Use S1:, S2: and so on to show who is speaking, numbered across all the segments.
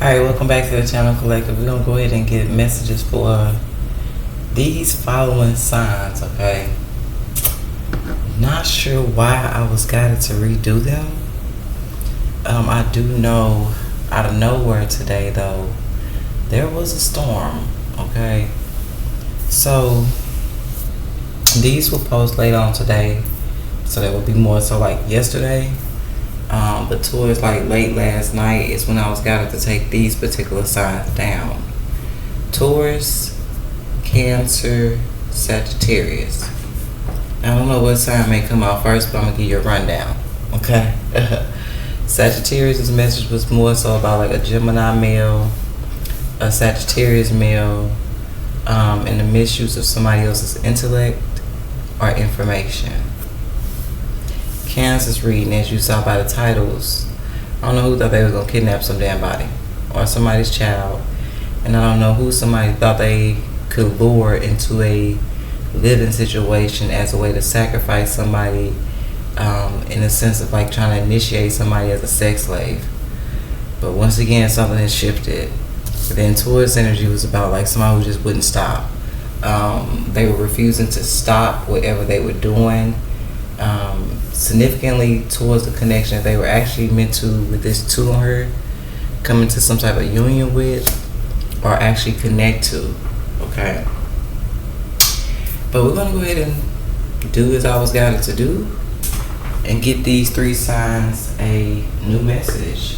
S1: Alright, welcome back to the channel collective. We're gonna go ahead and get messages for these following signs, okay? Not sure why I was guided to redo them. I do know out of nowhere today though, there was a storm, okay? So these will post later on today, so that will be more so like yesterday. But towards like late last night is when I was guided to take these particular signs down. Taurus, Cancer, Sagittarius. I don't know what sign may come out first, but I'm gonna give you a rundown, okay? Sagittarius' message was more so about like a Gemini male, a Sagittarius male, and the misuse of somebody else's intellect or information. Cancer's reading, as you saw by the titles, I don't know who thought they was gonna kidnap some damn body or somebody's child, and I don't know who somebody thought they could lure into a living situation as a way to sacrifice somebody, in the sense of like trying to initiate somebody as a sex slave. But once again, something has shifted. Then Taurus energy was about like somebody who just wouldn't stop. They were refusing to stop whatever they were doing. Significantly towards the connection that they were actually meant to, with this 2 on her, come into some type of union with or actually connect to, okay? But we're gonna go ahead and do as I was guided to do and get these 3 signs a new message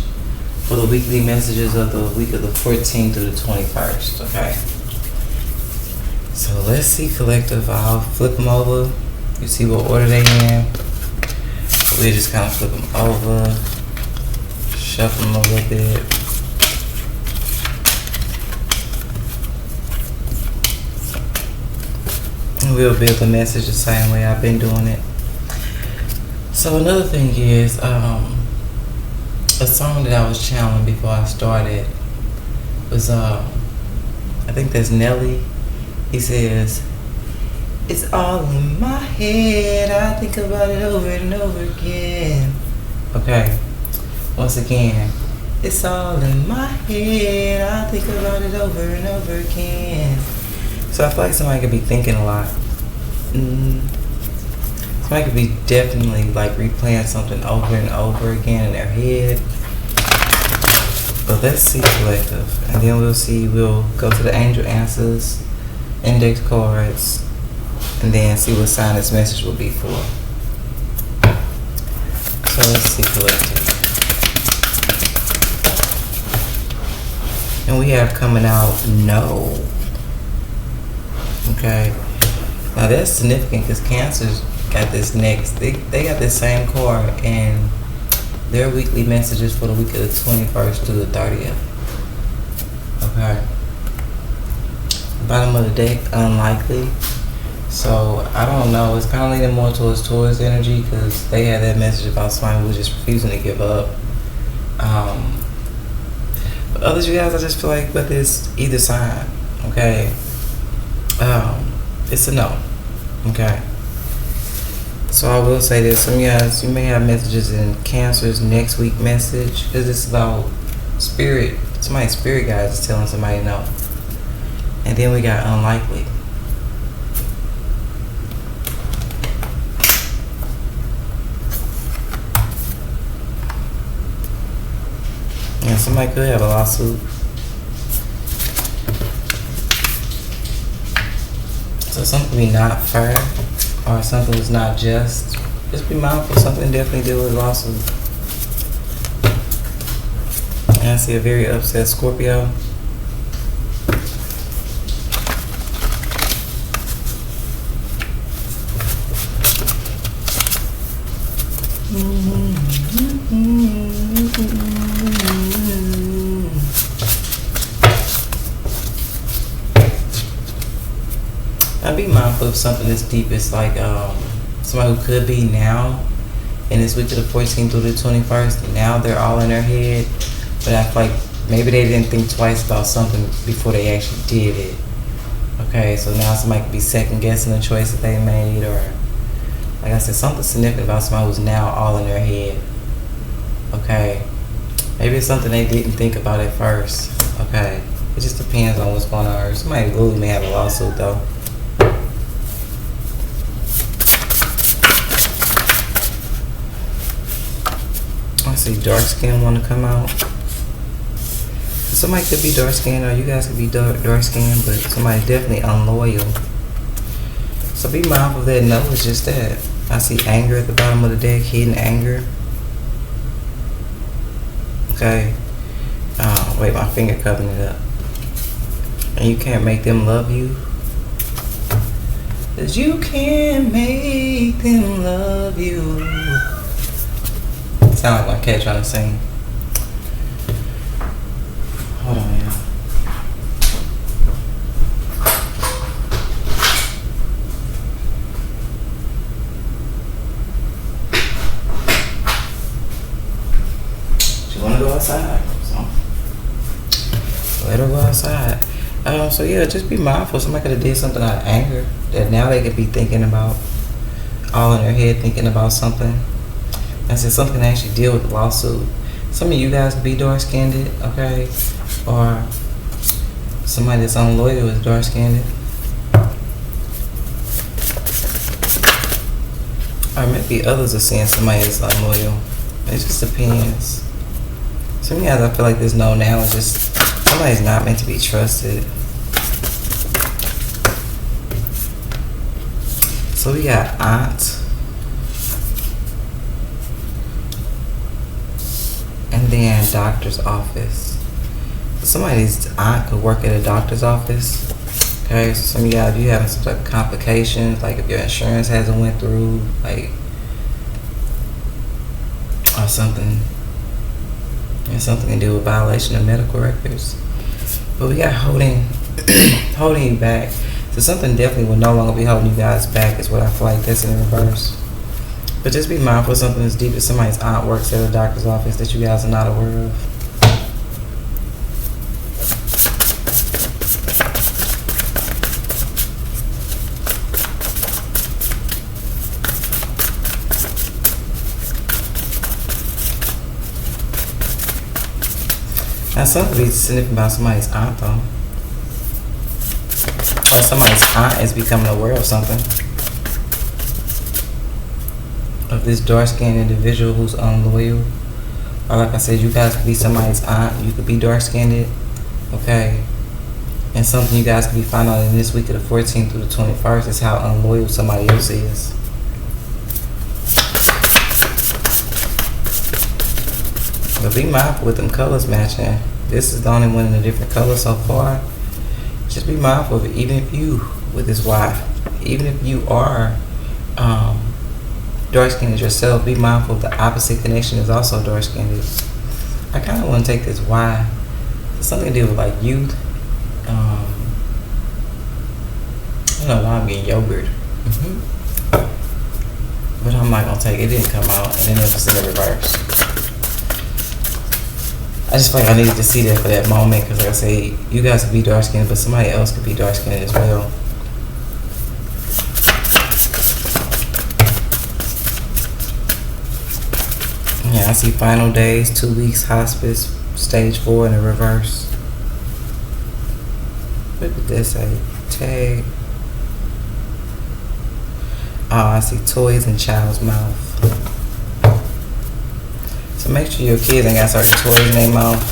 S1: for the weekly messages of the week of the 14th through the 21st, okay? So let's see, collective. I'll flip them over. You see what order they in. We just kind of flip them over, shuffle them a little bit. And we'll build the message the same way I've been doing it. So another thing is, a song that I was channeling before I started was, I think that's Nelly. He says, "It's all in my head, I think about it over and over again." Okay, once again, it's all in my head, I think about it over and over again. So I feel like somebody could be thinking a lot. Somebody could be definitely like replaying something over and over again in their head. But let's see, collective, and then we'll go to the angel answers, index cards, and then see what sign this message will be for. So let's see, collective. And we have coming out no. Okay. Now that's significant because Cancer's got this next. They got this same card in their weekly messages for the week of the 21st to the 30th. Okay. Bottom of the deck, unlikely. So I don't know. It's kind of leaning more towards Taurus energy because they had that message about somebody who was just refusing to give up. But others, you guys, I just feel like with this either side, okay, it's a no, okay. So I will say this: some of you guys, you may have messages in Cancer's next week message because it's about spirit. Somebody's spirit guides is telling somebody no, and then we got unlikely. And somebody could have a lawsuit. So something be not fair or something was not just. Just be mindful, something definitely deal with a lawsuit. And I see a very upset Scorpio. I'd be mindful of something this deep. It's like somebody who could be now in this week to the 14th through the 21st. Now they're all in their head, but I feel like maybe they didn't think twice about something before they actually did it. Okay, so now somebody could be second guessing the choice that they made, or like I said, something significant about somebody who's now all in their head. Okay, Maybe it's something they didn't think about at first. Okay. It just depends on what's going on. Somebody really may have a lawsuit though. I see dark skin want to come out. Somebody could be dark skinned or you guys could be dark skinned, but somebody's definitely unloyal. So be mindful of that. No, it's just that. I see anger at the bottom of the deck, hidden anger. Okay. Wait, my finger covering it up. And you can't make them love you. 'Cause you can't make them love you. Sound like my cat trying to sing. Hold on, y'all. She wanna go outside, so let her go outside. So yeah, just be mindful. Somebody could have did something out of anger that now they could be thinking about, all in their head thinking about something. And so something to actually deal with the lawsuit. Some of you guys could be dark skinned, okay? Or somebody that's unloyal is dark skinned. Or maybe others are seeing somebody that's unloyal. It just depends. Some of you guys, I feel like this no now is just somebody's not meant to be trusted. So we got aunt. And then doctor's office. Somebody's aunt could work at a doctor's office. Okay, so some of you guys, if you having some type of complications, like if your insurance hasn't went through, like, or something. And something to do with violation of medical records. But we got holding you back. So something definitely will no longer be holding you guys back is what I feel like that's in reverse. But just be mindful of something as deep as somebody's aunt works at a doctor's office that you guys are not aware of. Now something be significant about somebody's aunt though. Or somebody's aunt is becoming aware of something. Of this dark-skinned individual who's unloyal. Or like I said, you guys could be somebody's aunt. You could be dark-skinned. Okay. And something you guys could be finding out in this week of the 14th through the 21st is how unloyal somebody else is. But be mindful with them colors matching. This is the only one in a different color so far. Just be mindful of it. Even if you, with this wife, even if you are dark-skinned yourself, be mindful the opposite connection is also dark-skinned. I kind of want to take this why. It's something to do with like youth. I don't know why I'm getting yogurt. But I'm not going to take it. It didn't come out and then it was in the reverse. I just feel like I needed to see that for that moment because like I say, you guys could be dark-skinned, but somebody else could be dark-skinned as well. Yeah, I see final days, 2 weeks, hospice, stage 4 in the reverse. What did this say? Tag. Oh, I see toys in child's mouth. So make sure your kids ain't got certain toys in their mouth.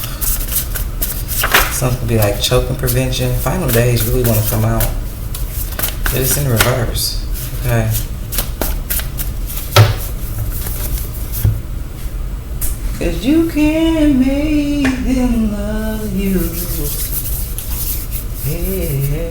S1: Something could be like choking prevention. Final days really want to come out. But it's in reverse. Okay. Cause you can't make them love you. Hey.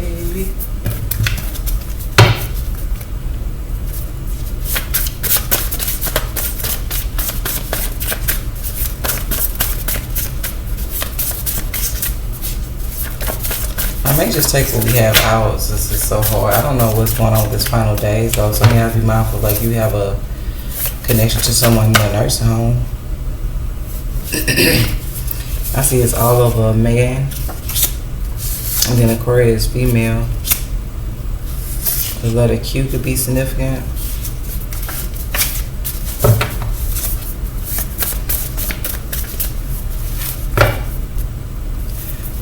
S1: I may just take what we have out. This is so hard. I don't know what's going on with this final days though. So you have to be mindful. Like you have a connection to someone in a nursing home. I see it's all of a man. And then Aquarius female. The letter Q could be significant.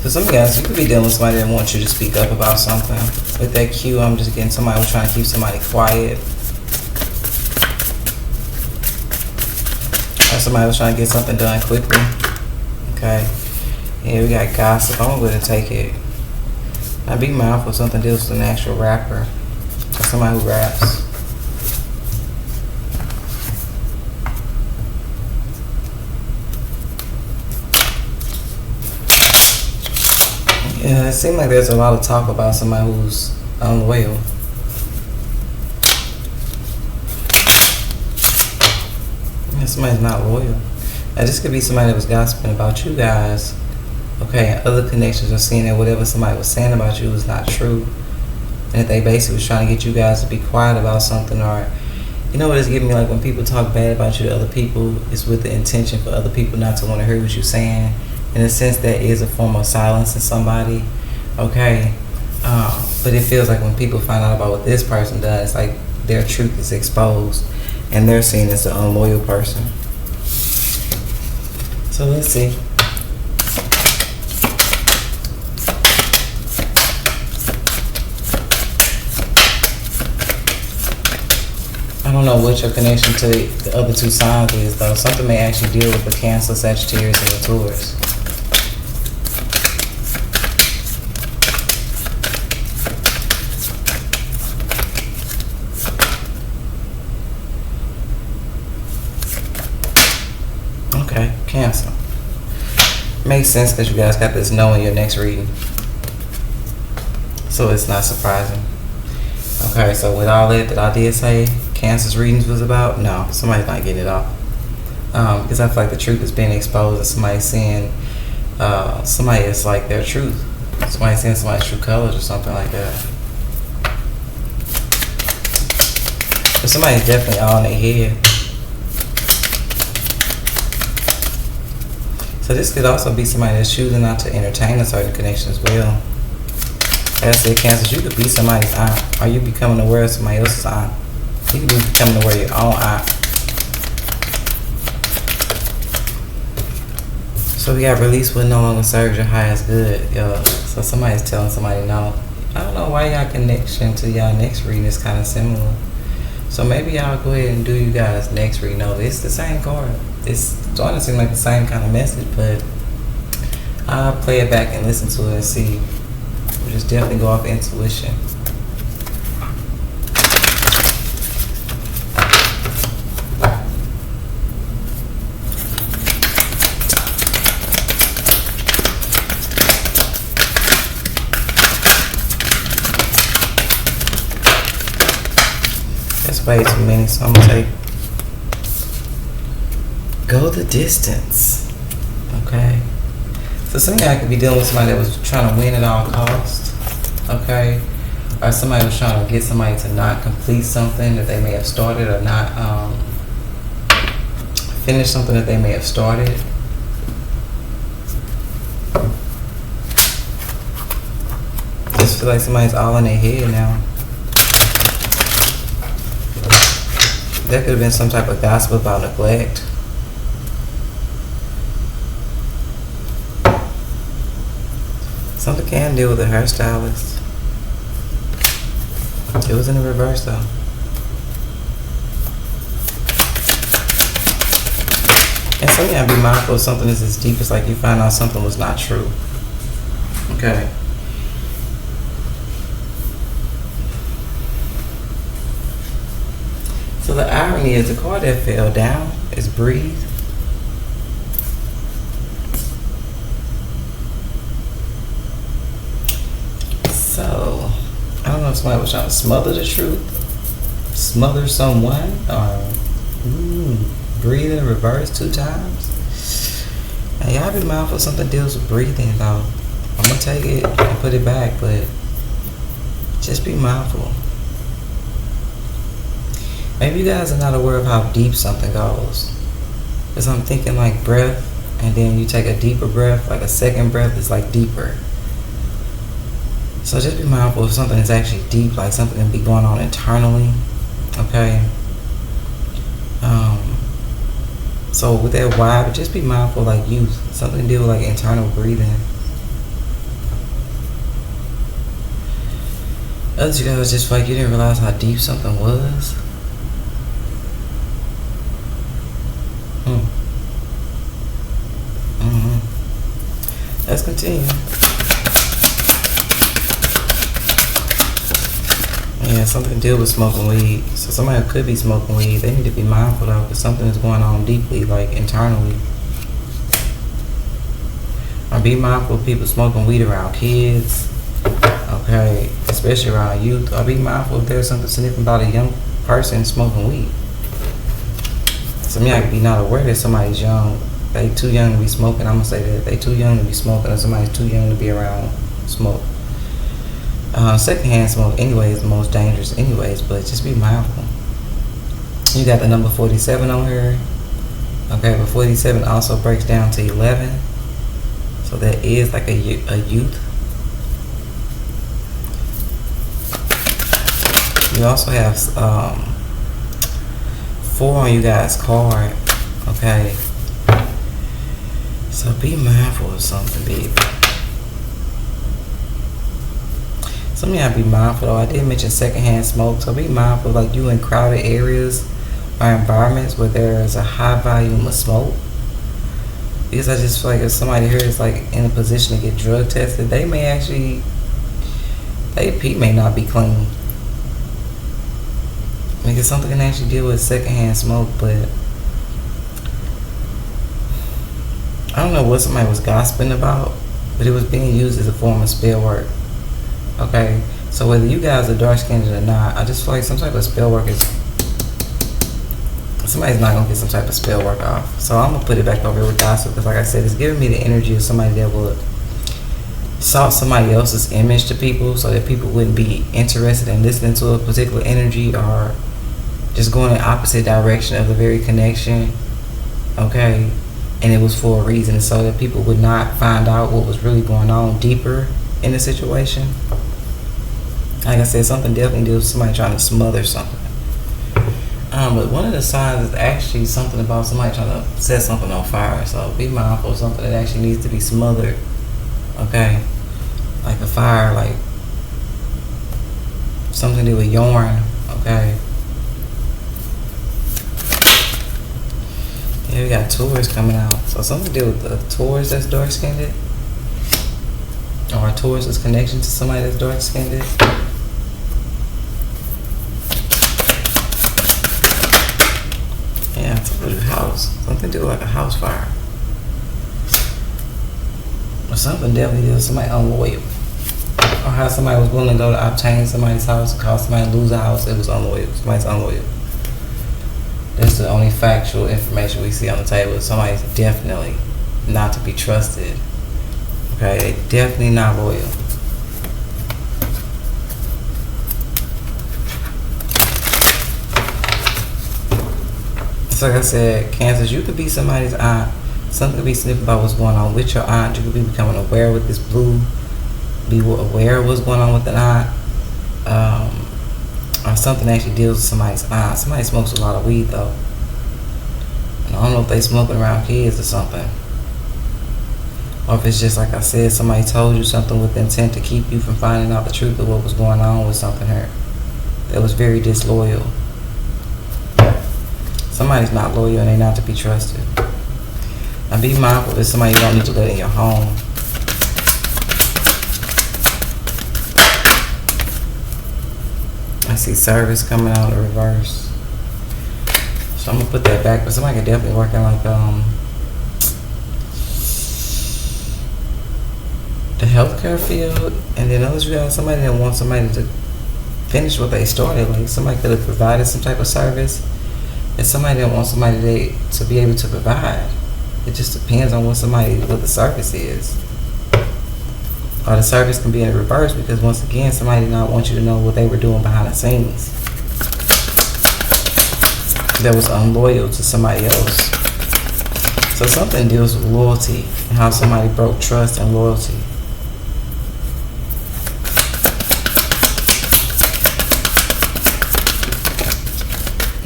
S1: So some of you guys, you could be dealing with somebody that wants you to speak up about something. With that Q, I'm just getting somebody who's trying to keep somebody quiet. Or somebody was trying to get something done quickly. Okay. Yeah, we got gossip. I'm going to take it. Now be mindful if something deals with an actual rapper. Or somebody who raps. Yeah, it seems like there's a lot of talk about somebody who's unloyal. Yeah, somebody's not loyal. Now, this could be somebody that was gossiping about you guys. Okay, and other connections are seeing that whatever somebody was saying about you was not true. And that they basically was trying to get you guys to be quiet about something. Or, you know what it's giving me? Like when people talk bad about you to other people, it's with the intention for other people not to want to hear what you're saying. In a sense, that is a form of silencing somebody, okay? But it feels like when people find out about what this person does, it's like their truth is exposed, and they're seen as an unloyal person. So let's see. I don't know what your connection to the other two signs is, though. Something may actually deal with the Cancer, Sagittarius, and the Taurus. Okay, Cancer. Makes sense because you guys got this no in your next reading. So it's not surprising. Okay, so with all that I did say Cancer's readings was about, no, somebody's not getting it off. Because I feel like the truth is being exposed and somebody's seeing somebody is like their truth. Somebody's seeing somebody's true colors or something like that. But somebody's definitely all in their head. So this could also be somebody that's choosing not to entertain a certain connection as well. Like I said, Cancer, you could be somebody's aunt, or you becoming aware of somebody else's aunt. You could be becoming aware of your own aunt. So we got release what no longer serves your highest good. So somebody's telling somebody no. I don't know why y'all connection to y'all next reading is kind of similar. So maybe y'all go ahead and do you guys next reading. No, it's the same card. It's starting to seem like the same kind of message, but I'll play it back and listen to it and see. We'll just definitely go off intuition. That's way too many, so I'm gonna take go the distance. Okay. So some of y'all could be dealing with somebody that was trying to win at all costs. Okay. Or somebody was trying to get somebody to not complete something that they may have started, or not finish something that they may have started. Just feel like somebody's all in their head now. There could have been some type of gossip about neglect. Something can deal with a hairstylist. It was in the reverse though. And some of y'all be mindful of something that's as deep as like you find out something was not true. Okay. So the irony is the card that fell down is breathe. So I don't know if somebody was trying to smother the truth, smother someone, or breathe in reverse 2 times. Now y'all be mindful if something deals with breathing though. I'm gonna take it and put it back, but just be mindful. Maybe you guys are not aware of how deep something goes. Because I'm thinking like breath, and then you take a deeper breath, like a second breath is like deeper. So just be mindful if something is actually deep, like something can be going on internally. Okay? So with that why, just be mindful like youth. Something to do with like internal breathing. Others you guys just feel like you didn't realize how deep something was. Let's continue. Yeah, something to deal with smoking weed. So somebody could be smoking weed. They need to be mindful of because something is going on deeply, like internally. Or be mindful of people smoking weed around kids. Okay, especially around youth. Or be mindful if there's something significant about a young person smoking weed. Some of y'all could be not aware that somebody's young. They too young to be smoking. I'm gonna say that they too young to be smoking, or somebody's too young to be around smoke. Secondhand smoke, anyway, is the most dangerous, anyways. But just be mindful. You got the number 47 on here. Okay, but 47 also breaks down to 11, so that is like a youth. You also have 4 on you guys' card. Okay. So be mindful of something, baby. Some of y'all be mindful though. I did mention secondhand smoke, so be mindful like you in crowded areas or environments where there is a high volume of smoke. Because I just feel like if somebody here is like in a position to get drug tested, they may actually, they pee may not be clean. Because something can actually deal with secondhand smoke, but I don't know what somebody was gossiping about, but it was being used as a form of spell work. Okay, so whether you guys are dark skinned or not, I just feel like some type of spell work is, somebody's not gonna get some type of spell work off. So I'm gonna put it back over here with gossip because, like I said, it's giving me the energy of somebody that would salt somebody else's image to people so that people wouldn't be interested in listening to a particular energy or just going in the opposite direction of the very connection. Okay. And it was for a reason, so that people would not find out what was really going on deeper in the situation. Like I said, something definitely deals with somebody trying to smother something. But one of the signs is actually something about somebody trying to set something on fire. So be mindful of something that actually needs to be smothered. Okay, like a fire, like something to do with yarn. Okay. Yeah, we got Taurus coming out. So something to do with the Taurus that's dark skinned. Or a Taurus' connection to somebody that's dark skinned. Yeah, it's a little house. Something to do with like a house fire. Or something definitely to do with somebody unloyal. Or how somebody was willing to go to obtain somebody's house and cause somebody to lose a house. It was unloyal. Somebody's unloyal. That's the only factual information we see on the table. Somebody's definitely not to be trusted. Okay, they definitely not loyal. So like I said, Cancers, you could be somebody's aunt. Something could be significant about what's going on with your aunt. You could be becoming aware with this blue. Be aware of what's going on with an aunt. Or something actually deals with somebody's aunt. Somebody smokes a lot of weed though. And I don't know if they smoking around kids or something. Or if it's just like I said, somebody told you something with the intent to keep you from finding out the truth of what was going on with something here that was very disloyal. Somebody's not loyal and they're not to be trusted. Now be mindful that somebody you don't need to let in your home. I see service coming out in reverse. So I'm gonna put that back, but somebody could definitely work in like the healthcare field, and then others, you got somebody that wants somebody to finish what they started. Like somebody could have provided some type of service, and somebody that wants somebody to be able to provide. It just depends on what the service is. Or the service can be in reverse because once again, somebody did not want you to know what they were doing behind the scenes. That was unloyal to somebody else. So something deals with loyalty and how somebody broke trust and loyalty.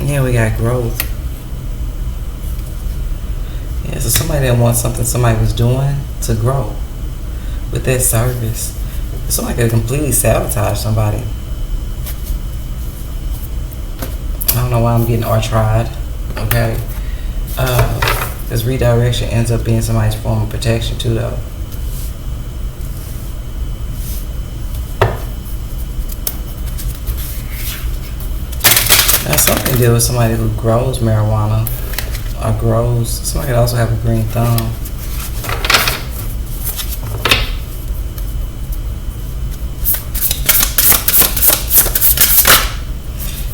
S1: Yeah, we got growth. Yeah, so somebody that wants something somebody was doing to grow with that service. Somebody could completely sabotage somebody. I don't know why I'm getting or tried. Okay. This redirection ends up being somebody's form of protection too, though. Now, something to do with somebody who grows marijuana or grows. Somebody could also have a green thumb.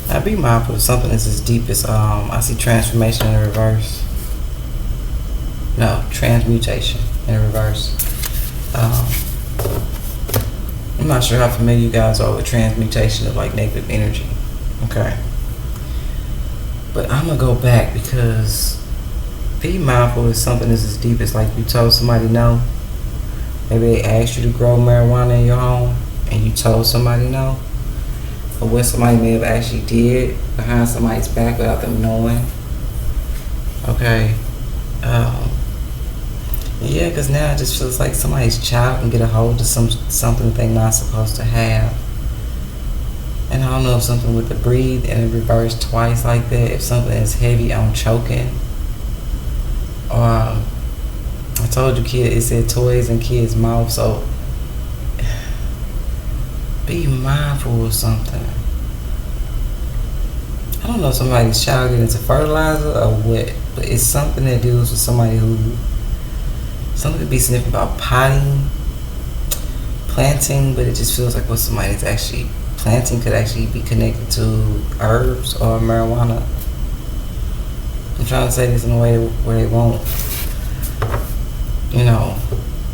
S1: Now, be mindful of something that's as deep as I see transformation in the reverse. No, transmutation in the reverse. I'm not sure how familiar you guys are with transmutation of like negative energy. Okay. But I'm gonna go back because be mindful of something that's as deep as like you told somebody no. Maybe they asked you to grow marijuana in your home and you told somebody no. Or what somebody may have actually did behind somebody's back without them knowing. Okay. Yeah, because now it just feels like somebody's child can get a hold of something they're not supposed to have. And I don't know if something with the breathe and the reverse twice like that, if something is heavy on choking. Or I told you, kid, it said toys in kids' mouth, so be mindful of something. I don't know if somebody's child get into fertilizer or what, but it's something that deals with somebody who, something could be sniffing about potting, planting, but it just feels like what somebody's actually planting could actually be connected to herbs or marijuana. I'm trying to say this in a way where they won't,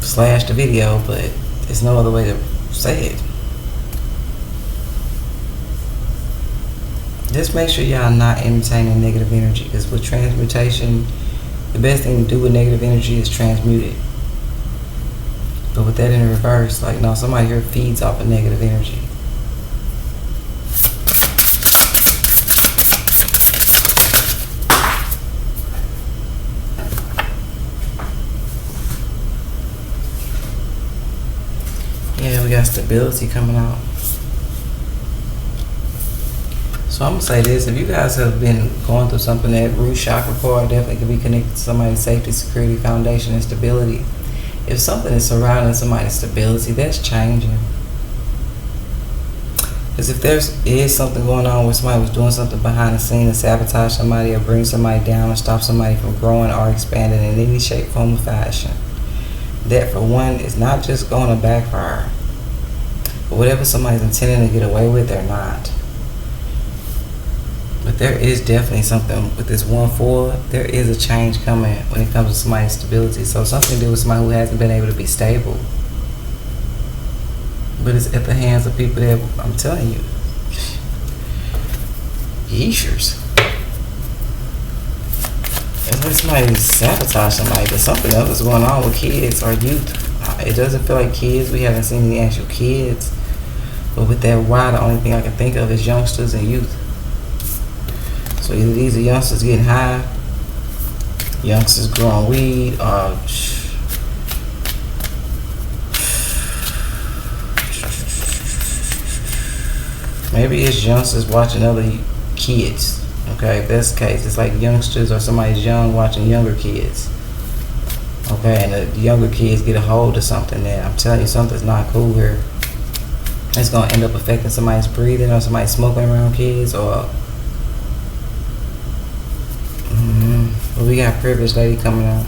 S1: slash the video, but there's no other way to say it. Just make sure y'all not entertaining negative energy, because with transmutation, the best thing to do with negative energy is transmute it. But with that in reverse, like, no, somebody here feeds off of negative energy. Yeah, we got stability coming out. So I'm going to say this, if you guys have been going through something, that root chakra core definitely could be connected to somebody's safety, security, foundation, and stability. If something is surrounding somebody's stability, that's changing. Because if there is something going on where somebody was doing something behind the scene to sabotage somebody or bring somebody down or stop somebody from growing or expanding in any shape, form, or fashion, that for one is not just going to backfire. But whatever somebody's intending to get away with, they're not. But there is definitely something with this 1-4. There is a change coming when it comes to somebody's stability. So something to do with somebody who hasn't been able to be stable. But it's at the hands of people that, I'm telling you, yeeshers. It's like somebody sabotage somebody, but something else is going on with kids or youth. It doesn't feel like kids. We haven't seen any actual kids. But with that why, the only thing I can think of is youngsters and youth. So either these are youngsters getting high, youngsters growing weed, or maybe it's youngsters watching other kids. Okay, if that's the case, it's like youngsters or somebody's young watching younger kids. Okay, and the younger kids get a hold of something that, I'm telling you, something's not cool here. It's going to end up affecting somebody's breathing or somebody smoking around kids, or but we got privileged lady coming out.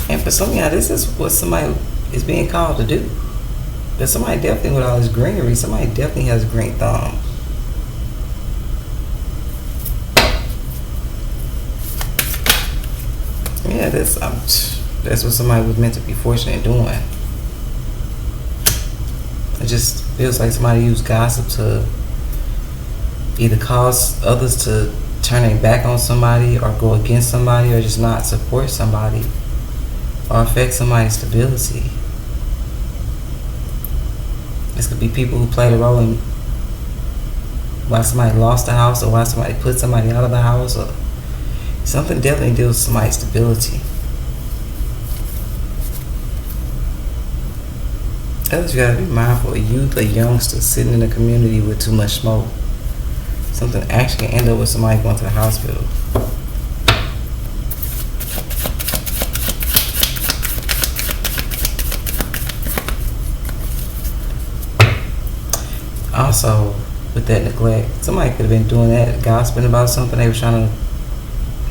S1: And for some of y'all, this is what somebody is being called to do. But somebody definitely with all this greenery, somebody definitely has a green thumb. Yeah, that's what somebody was meant to be fortunate in doing. It just feels like somebody used gossip to either cause others to turn their back on somebody or go against somebody or just not support somebody or affect somebody's stability. This could be people who played a role in why somebody lost the house or why somebody put somebody out of the house, or something definitely deals with somebody's stability. Else, you gotta be mindful of youth or youngsters sitting in a community with too much smoke. Something actually can end up with somebody going to the hospital. Also, with that neglect, somebody could have been doing that, gossiping about something. They were trying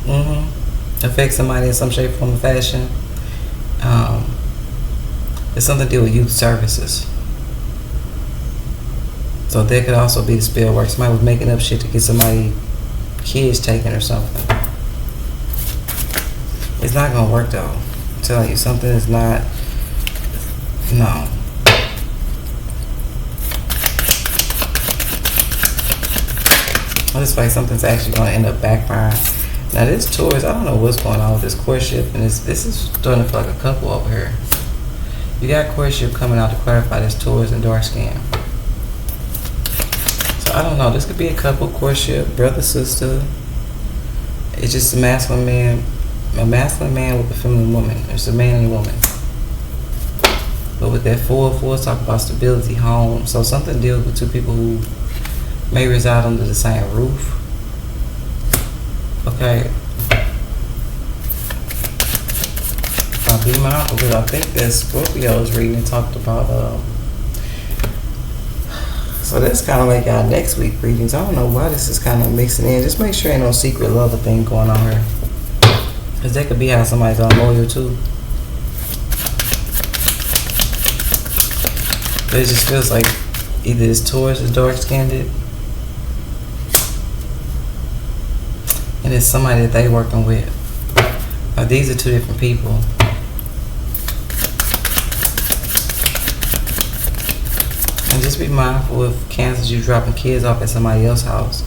S1: to affect somebody in some shape, form, or fashion. It's something to do with youth services. So that could also be the spell work. Somebody was making up shit to get somebody kids taken or something. It's not gonna work though. I'm telling you, something is not. No. I just feel like something's actually gonna end up backfiring. Now this Taurus, I don't know what's going on with this courtship, and this is starting to feel like a couple over here. You got courtship coming out to clarify this Taurus and dark skin. So I don't know. This could be a couple courtship, brother, sister. It's just a masculine man with a feminine woman. It's a man and a woman. But with that four talk about stability, home. So something deals with two people who may reside under the same roof. Okay. Now be mindful, because I think that Scorpio's reading and talked about so that's kind of like our next week readings. I don't know why this is kind of mixing in. Just make sure ain't no secret lover thing going on here, because that could be how somebody's unloyal too. But it just feels like either this Taurus is dark skinned, and it's somebody that they working with. These are two different people. And just be mindful if Cancers, you dropping kids off at somebody else's house.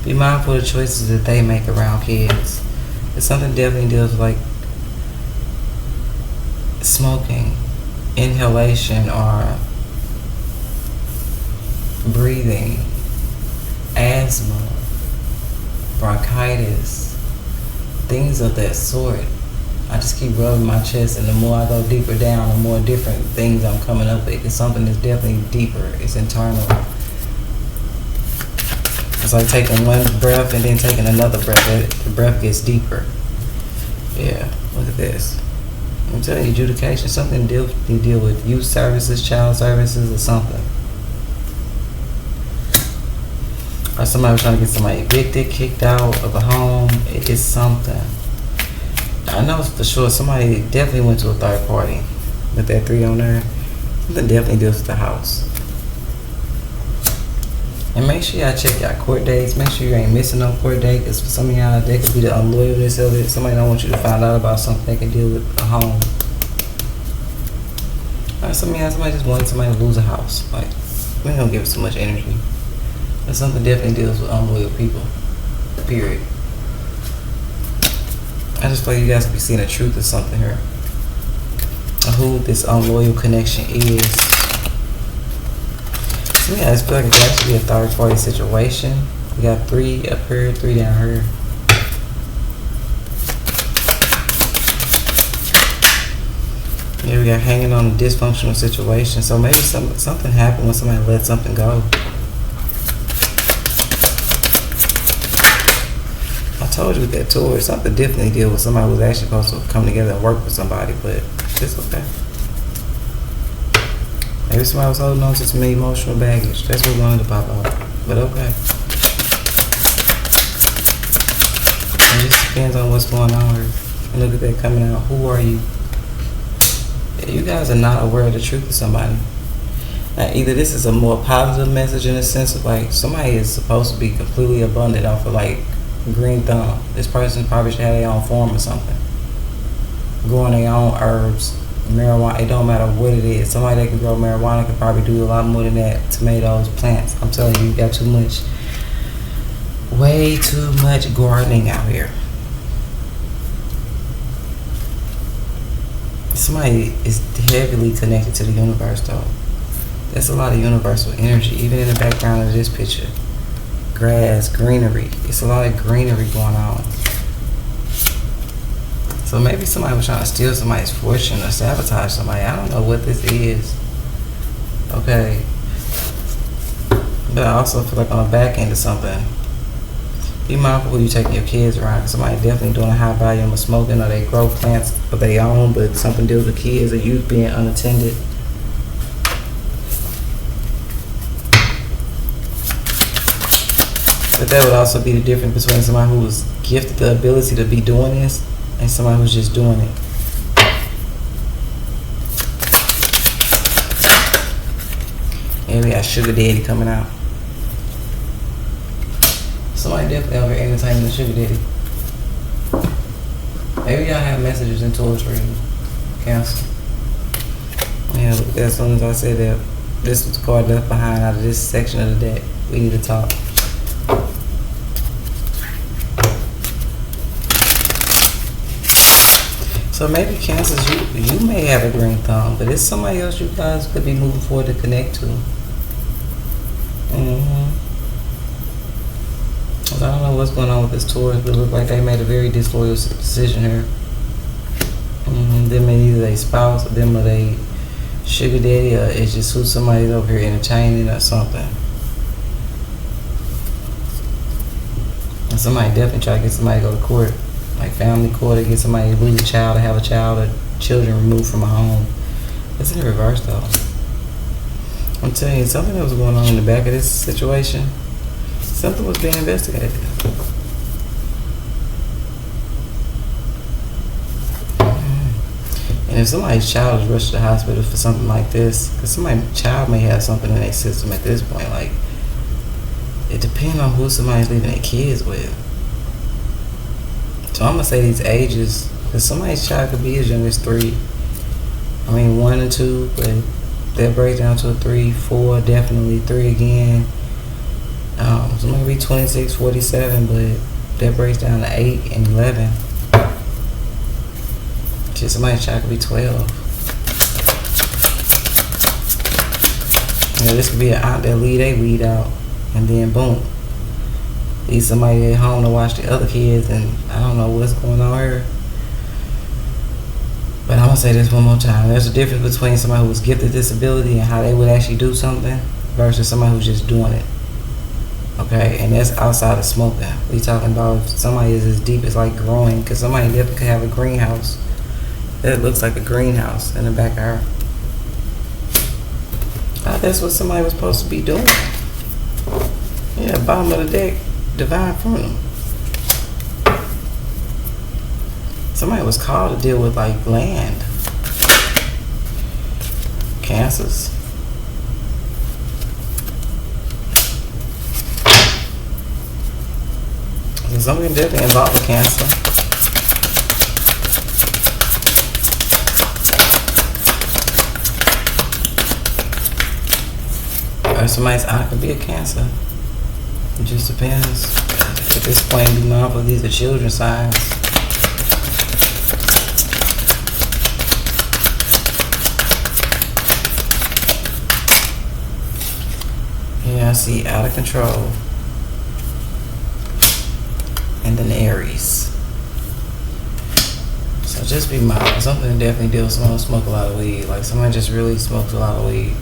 S1: Be mindful of the choices that they make around kids. It's something definitely deals with like smoking, inhalation, or breathing, asthma, bronchitis, things of that sort. I just keep rubbing my chest, and the more I go deeper down, the more different things I'm coming up with. It's something that's definitely deeper. It's internal. It's like taking one breath and then taking another breath. The breath gets deeper. Yeah, look at this. I'm telling you, adjudication, something you deal with youth services, child services, or something. Or somebody was trying to get somebody evicted, kicked out of a home. It is something. I know for sure somebody definitely went to a third party with that 3 on there. Something definitely deals with the house. And make sure y'all check y'all court dates. Make sure you ain't missing no court date, because for some of y'all, that could be the unloyalness of it. Somebody don't want you to find out about something they can deal with a home. Or some of y'all, somebody just wanted somebody to lose a house. Like, we ain't gonna give it so much energy. But something definitely deals with unloyal people. Period. I just feel like you guys could be seeing the truth of something here. Of who this unloyal connection is. Yeah, I just feel like it could actually be a third party situation. We got 3 up here, 3 down here. Yeah, we got hanging on a dysfunctional situation. So maybe something happened when somebody let something go. I told you with that tour, something definitely deal with somebody who was actually supposed to come together and work with somebody, but it's okay. Maybe somebody was holding on to some emotional baggage. That's what we wanted to pop out. But okay. It just depends on what's going on here. And look at that coming out. Who are you? Yeah, you guys are not aware of the truth of somebody. Now, either this is a more positive message in the sense of like somebody is supposed to be completely abundant off of like green thumb. This person probably should have their own farm or something. Growing their own herbs, marijuana, it don't matter what it is. Somebody that can grow marijuana can probably do a lot more than that. Tomatoes, plants. I'm telling you, you got too much, way too much gardening out here. Somebody is heavily connected to the universe though. That's a lot of universal energy, even in the background of this picture. Grass, greenery. It's a lot of greenery going on. So maybe somebody was trying to steal somebody's fortune or sabotage somebody. I don't know what this is. Okay. But I also feel like on the back end of something, be mindful who you taking your kids around. 'Cause somebody definitely doing a high volume of smoking, or they grow plants of their own, but something deals with kids or youth being unattended. But that would also be the difference between somebody who was gifted the ability to be doing this and somebody who's just doing it. And we got Sugar Daddy coming out. Somebody definitely over here entertaining the Sugar Daddy. Maybe y'all have messages in Taurus reading. Cancer. Yeah, but as soon as I said that this was the card left behind out of this section of the deck, we need to talk. So maybe Cancers, you may have a green thumb, but it's somebody else you guys could be moving forward to connect to. I don't know what's going on with this Taurus, but it looks like they made a very disloyal decision here. Them and either they spouse, or them or they sugar daddy, or it's just who somebody's over here entertaining or something. And somebody definitely try to get somebody to go to court, like family court, to get somebody to lose a child, to have a child, or children removed from a home. It's in the reverse though. I'm telling you, something that was going on in the back of this situation. Something was being investigated. And if somebody's child is rushed to the hospital for something like this, because somebody's child may have something in their system at this point, like, it depends on who somebody's leaving their kids with. So I'm going to say these ages, because somebody's child could be as young as 3. 1 and 2, but that breaks down to a 3, 4, definitely 3 again. Somebody could be 26, 47, but that breaks down to 8 and 11. Shit, somebody's child could be 12. This could be an aunt that leave they weed out, and then boom, leave somebody at home to watch the other kids, and I don't know what's going on here. But I'm gonna say this one more time. There's a difference between somebody who was gifted disability and how they would actually do something versus somebody who's just doing it. Okay, and that's outside of smoking. We talking about if somebody is as deep as like growing, because somebody definitely could have a greenhouse that looks like a greenhouse in the backyard. That's what somebody was supposed to be doing. Yeah, bottom of the deck, divine freedom. Somebody was called to deal with like land. Cancers. So somebody definitely involved with Cancer. Or somebody's aunt could be a Cancer. It just depends. At this point, be mindful these are children signs. Yeah, I see out of control. And then Aries. So just be mindful. Something definitely deals with someone who smoke a lot of weed. Like someone just really smokes a lot of weed.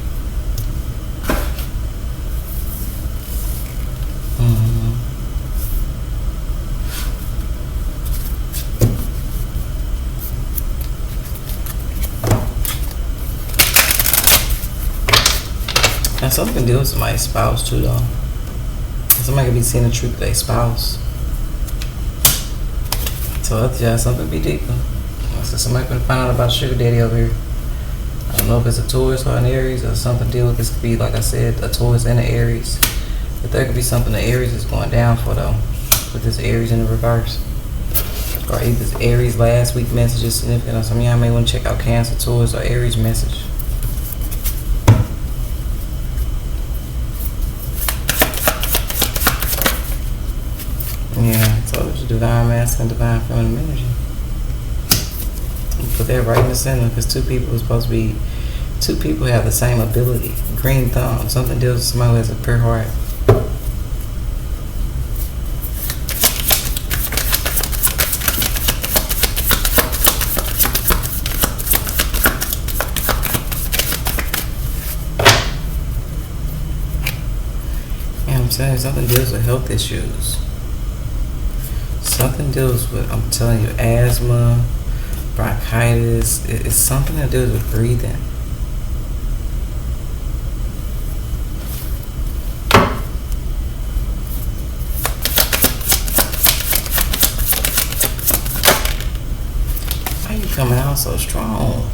S1: Now something can deal with somebody's spouse too though. Somebody could be seeing the truth of their spouse. So up to y'all, something be deeper. So somebody can find out about sugar daddy over here. I don't know if it's a Taurus or an Aries or something deal with this. Could be, like I said, a Taurus and an Aries. But there could be something the Aries is going down for though, with this Aries in the reverse. Or either this Aries last week message is significant, or some of y'all may want to check out Cancer, Taurus, or Aries message. Yeah, so it's divine masculine, divine feminine energy. Put that right in the center, because two people have the same ability. Green thumb, something deals with somebody who has a pure heart. telling you, something deals with health issues. Something deals with, I'm telling you, asthma, bronchitis. It's something that deals with breathing. Why you coming out so strong?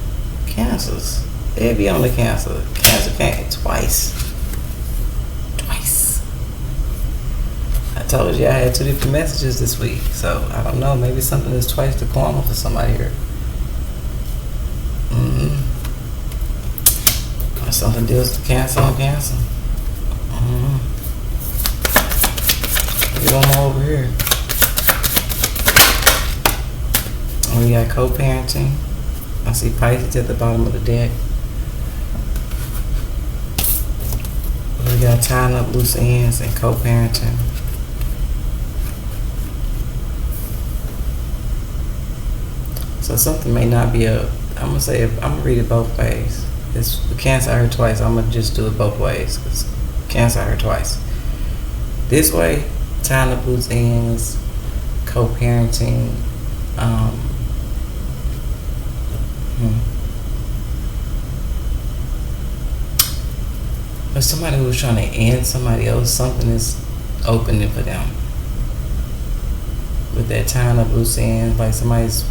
S1: Cancers. They'll be on the cancer. Cancer can't twice. I told you I had 2 different messages this week, so I don't know. Maybe something is twice the karma for somebody here. Or something deals with cancer on cancer. Get on over here. We got co-parenting. I see Pisces at the bottom of the deck. We got tying up loose ends and co-parenting. So something may not be I'm gonna read it both ways. It's Cancer I heard twice. I'm gonna just do it both ways because Cancer I heard twice. This way, tying up loose ends, co-parenting. But somebody who was trying to end somebody else, something is opening for them. With that tying up loose ends, like somebody's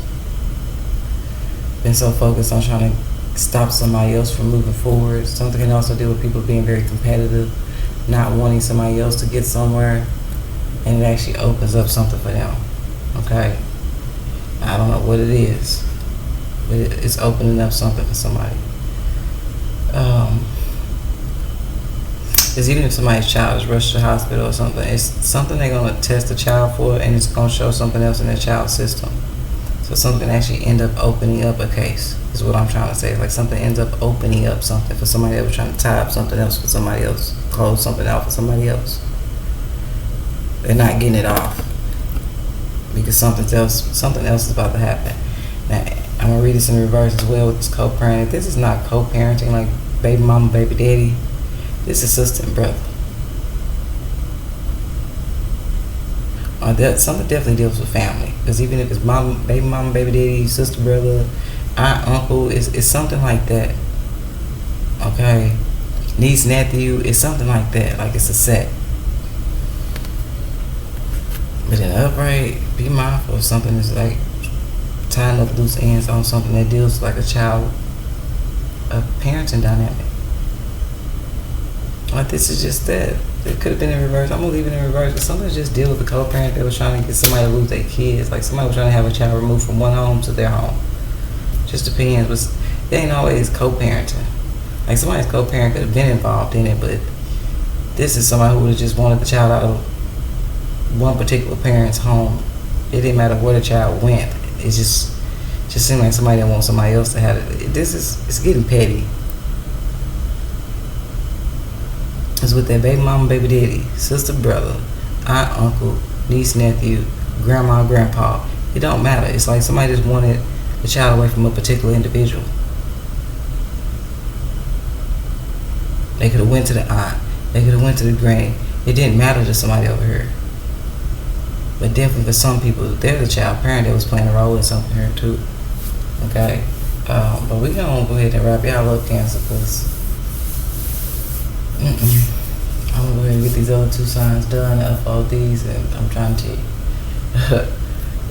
S1: been so focused on trying to stop somebody else from moving forward. Something can also deal with people being very competitive, not wanting somebody else to get somewhere, and it actually opens up something for them. Okay? I don't know what it is, but it's opening up something for somebody. Because even if somebody's child is rushed to the hospital or something, it's something they're going to test the child for, and it's going to show something else in their child's system. So something actually end up opening up a case is what I'm trying to say. Like something ends up opening up something for somebody that was trying to tie up something else for somebody else, close something out for somebody else. They're not getting it off because something else is about to happen. Now I'm gonna read this in reverse as well with this co-parenting. This is not co-parenting like baby mama, baby daddy. This is sister and brother. Something definitely deals with family, because even if it's mama, baby daddy, sister, brother, aunt, uncle, it's something like that. Okay, niece, nephew, it's something like that. Like it's a set. But in the upright, be mindful of something that's like tying up loose ends on something that deals with like a parenting dynamic. Like this is just that. It could have been in reverse. I'm gonna leave it in reverse. But sometimes just deal with the co-parent that was trying to get somebody to lose their kids. Like somebody was trying to have a child removed from one home to their home. Just depends. But it ain't always co-parenting. Like somebody's co-parent could have been involved in it, but this is somebody who would have just wanted the child out of one particular parent's home. It didn't matter where the child went. It just seemed like somebody that wants somebody else to have it. It's getting petty. It's with that baby mama, baby daddy, sister, brother, aunt, uncle, niece, nephew, grandma, grandpa. It don't matter. It's like somebody just wanted the child away from a particular individual. They could have went to the aunt. They could have went to the granny. It didn't matter to somebody over here. But definitely for some people, they're the child parent that was playing a role in something here too. Okay? But we're going to go ahead and wrap y'all up, Cancer, because I'm gonna go ahead and get these other 2 signs done, FODs, and I'm trying to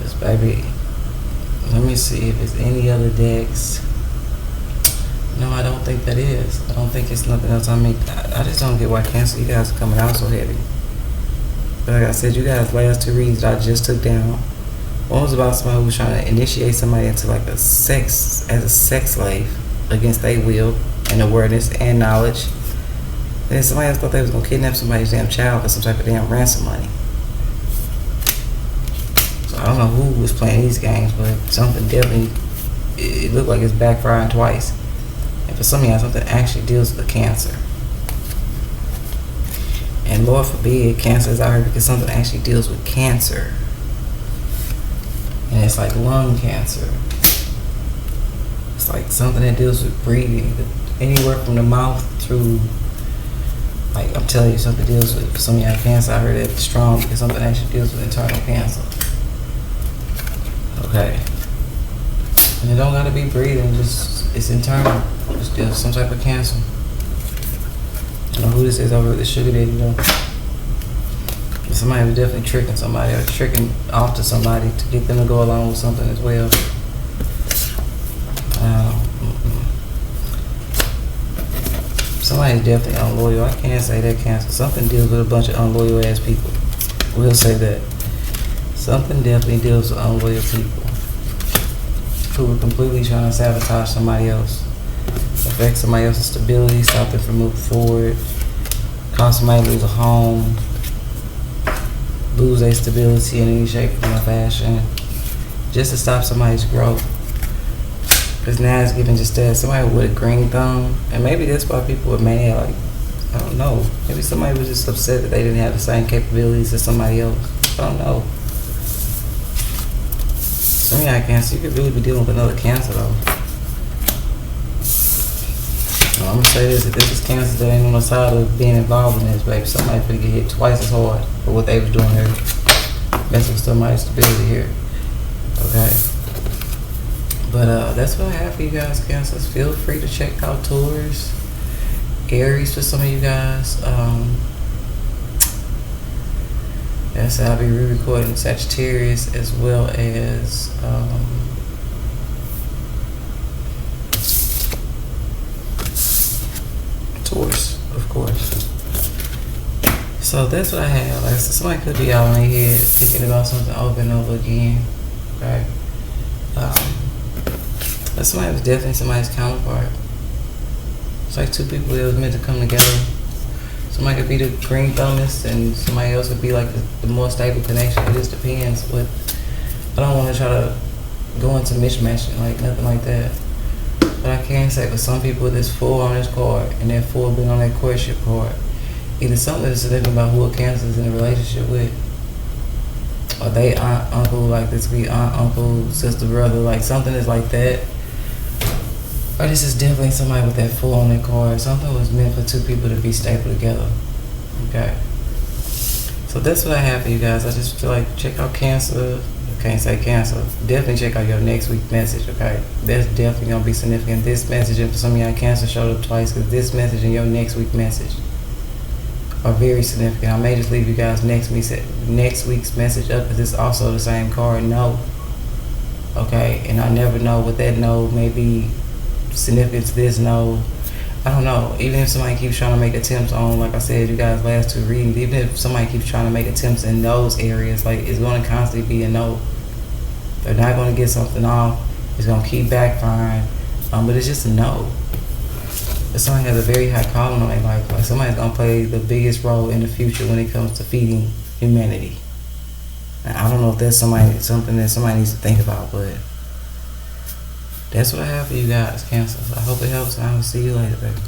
S1: this baby. Let me see if there's any other decks. No, I don't think that is. I don't think it's nothing else. I just don't get why Cancer, you guys are coming out so heavy. But like I said, you guys last 2 reads that I just took down. One was about somebody who was trying to initiate somebody into like a sex slave against their will and awareness and knowledge. Then somebody else thought they was gonna kidnap somebody's damn child for some type of damn ransom money. So I don't know who was playing these games, but something definitely, it looked like it's backfiring twice. And for some of y'all, something actually deals with Cancer. And Lord forbid, Cancer is out here because something actually deals with cancer. And it's like lung cancer. It's like something that deals with breathing, anywhere from the mouth through Like I'm telling you, something deals with, for some of y'all cancer, I heard that strong because something actually deals with internal cancer. Okay. And it don't gotta be breathing, just it's internal. It's just some type of cancer. I don't know who this is over with the sugar daddy though. Somebody was definitely tricking somebody or tricking off to somebody to get them to go along with something as well. Somebody's definitely unloyal. I can't say that cancer. Something deals with a bunch of unloyal ass people. We'll say that. Something definitely deals with unloyal people who are completely trying to sabotage somebody else, affect somebody else's stability, stop them from moving forward, cause somebody to lose a home, lose their stability in any shape, form, or fashion, just to stop somebody's growth. Because now it's getting just that somebody with a green thumb, and maybe that's why people are mad. Like, I don't know. Maybe somebody was just upset that they didn't have the same capabilities as somebody else. I don't know. Some of y'all cancer, you could really be dealing with another cancer though. I'm gonna say this: if this is cancer that ain't on the side of being involved in this, baby, somebody could get hit twice as hard for what they was doing here. Messing with somebody's stability here. Okay. But that's what I have for you guys, Cancers. Feel free to check out tours. Aries for some of you guys. Yes, I'll be re-recording Sagittarius as well as Taurus, of course. So that's what I have. Like I said, somebody could be out on their head thinking about something over and over again. Right? But somebody was definitely somebody's counterpart. It's like two people that was meant to come together. Somebody could be the green thumbist and somebody else could be like the more stable connection. It just depends. But I don't want to try to go into mismatching, like nothing like that. But I can say for some people there's 4 on this card and that 4 been on that courtship card. Either something that's significant about who a Cancer is in a relationship with. Or they aunt, uncle, like this could be aunt, uncle, sister, brother, like something that's like that. Or this is definitely somebody with that 4 on their card. Something was meant for 2 people to be stable together. Okay. So that's what I have for you guys. I just feel like check out Cancer. I can't say Cancer. Definitely check out your next week message, okay? That's definitely going to be significant. This message, and for some of y'all Cancer showed up twice, because this message and your next week message are very significant. I may just leave you guys next week's message up because it's also the same card, no. Okay? And I never know what that no may be significant to this no. I don't know. Even if somebody keeps trying to make attempts on, like I said, you guys last 2 readings, even if somebody keeps trying to make attempts in those areas, like it's going to constantly be a no. They're not going to get something off. It's going to keep backfiring. But it's just a no. If somebody has a very high calling on their life, like somebody's going to play the biggest role in the future when it comes to feeding humanity. And I don't know if that's something that somebody needs to think about, but that's what I have for you guys, Cancer. I hope it helps, and I will see you later, baby.